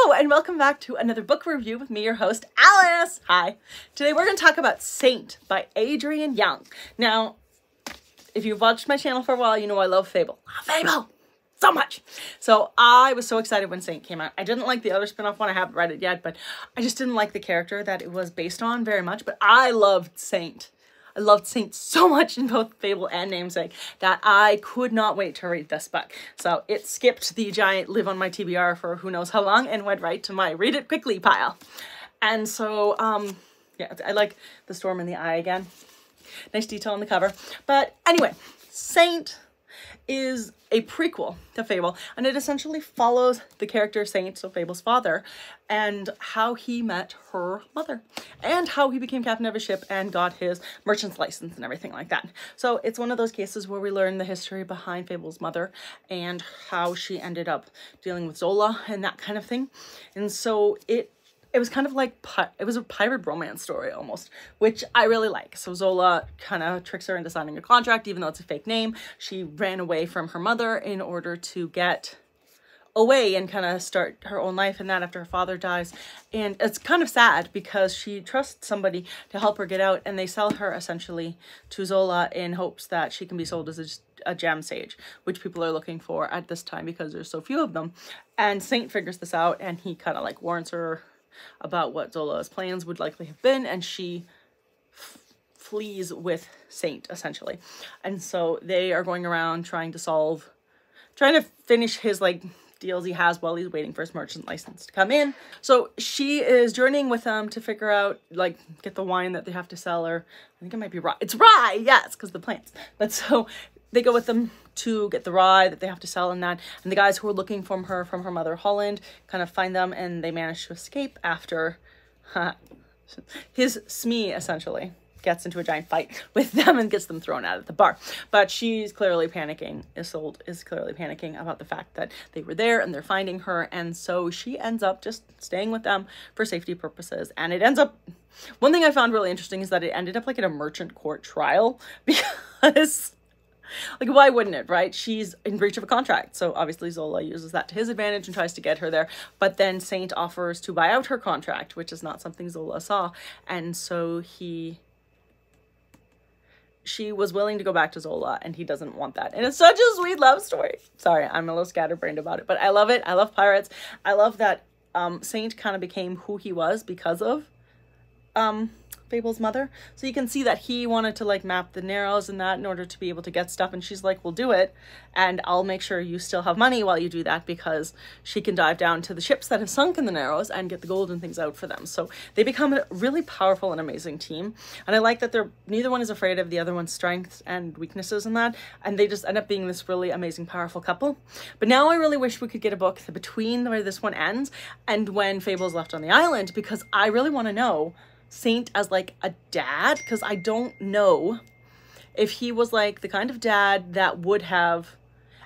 Hello and welcome back to another book review with me, your host, Alice. Hi. Today we're going to talk about Saint by Adrienne Young. Now, if you've watched my channel for a while, you know I love Fable. I love Fable so much. So I was so excited when Saint came out. I didn't like the other spin-off one. I haven't read it yet, but I just didn't like the character that it was based on very much. But I loved Saint. I loved Saint so much in both Fable and Namesake that I could not wait to read this book. So it skipped the giant live on my TBR for who knows how long and went right to my read it quickly pile. And so, yeah, I like the storm in the eye again. Nice detail on the cover. But anyway, Saint is a prequel to Fable, and it essentially follows the character Saint, so Fable's father, and how he met her mother, and how he became captain of a ship and got his merchant's license and everything like that. So it's one of those cases where we learn the history behind Fable's mother and how she ended up dealing with Zola and that kind of thing. And so it was kind of like, it was a pirate romance story almost, which I really like. So Zola kind of tricks her into signing a contract, even though it's a fake name. She ran away from her mother in order to get away and kind of start her own life and that after her father dies. And it's kind of sad because she trusts somebody to help her get out, and they sell her essentially to Zola in hopes that she can be sold as a gem sage, which people are looking for at this time because there's so few of them. And Saint figures this out, and he kind of like warns her about what Zola's plans would likely have been, and she flees with Saint essentially. And so they are going around trying to finish his like deals he has while he's waiting for his merchant license to come in. So she is journeying with them to figure out, like, get the wine that they have to sell, or I think it might be rye. It's rye, yes, because the plants. But so they go with them to get the rye that they have to sell and that. And the guys who are looking from her mother Holland kind of find them, and they manage to escape after his Smee essentially gets into a giant fight with them and gets them thrown out of the bar. But she's clearly panicking. Isolde is clearly panicking about the fact that they were there and they're finding her. And so she ends up just staying with them for safety purposes. And it ends up, one thing I found really interesting is that it ended up like in a merchant court trial, because like, why wouldn't it, right? She's in breach of a contract. So obviously Zola uses that to his advantage and tries to get her there. But then Saint offers to buy out her contract, which is not something Zola saw. And so she was willing to go back to Zola, and he doesn't want that. And it's such a sweet love story. Sorry, I'm a little scatterbrained about it, but I love it. I love pirates. I love that Saint kind of became who he was because of Fable's mother. So you can see that he wanted to like map the Narrows and that in order to be able to get stuff, and she's like, we'll do it, and I'll make sure you still have money while you do that, because she can dive down to the ships that have sunk in the Narrows and get the gold and things out for them. So they become a really powerful and amazing team, and I like that neither one is afraid of the other one's strengths and weaknesses and that, and they just end up being this really amazing powerful couple. But now I really wish we could get a book between where this one ends and when Fable's left on the island, because I really want to know Saint as like a dad, because I don't know if he was like the kind of dad that would have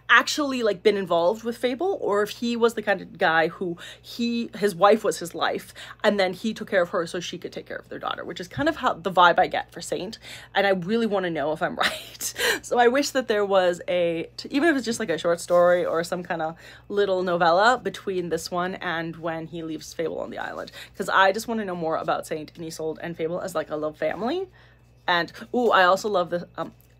actually like been involved with Fable, or if he was the kind of guy who his wife was his life, and then he took care of her so she could take care of their daughter, which is kind of how the vibe I get for Saint, and I really want to know if I'm right. So I wish that there was even if it's just like a short story or some kind of little novella between this one and when he leaves Fable on the island, because I just want to know more about Saint and Isolde and Fable as like a love family. And ooh, I also love the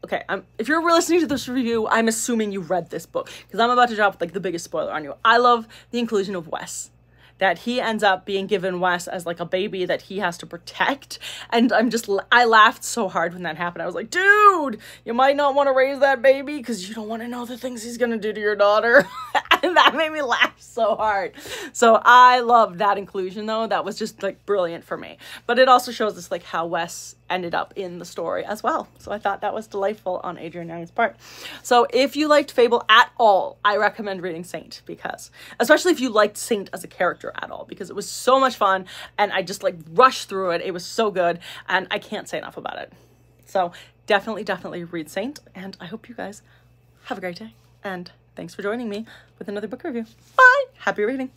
okay, if you're listening to this review, I'm assuming you read this book, because I'm about to drop like the biggest spoiler on you. I love the inclusion of Wes, that he ends up being given Wes as like a baby that he has to protect. And I laughed so hard when that happened. I was like, dude, you might not want to raise that baby because you don't want to know the things he's going to do to your daughter. And that made me laugh so hard. So I loved that inclusion though. That was just like brilliant for me. But it also shows us like how Wes ended up in the story as well. So I thought that was delightful on Adrienne Young's part. So if you liked Fable at all, I recommend reading Saint, because especially if you liked Saint as a character at all, because it was so much fun and I just like rushed through it. It was so good and I can't say enough about it. So definitely read Saint, and I hope you guys have a great day, and thanks for joining me with another book review. Bye! Happy reading!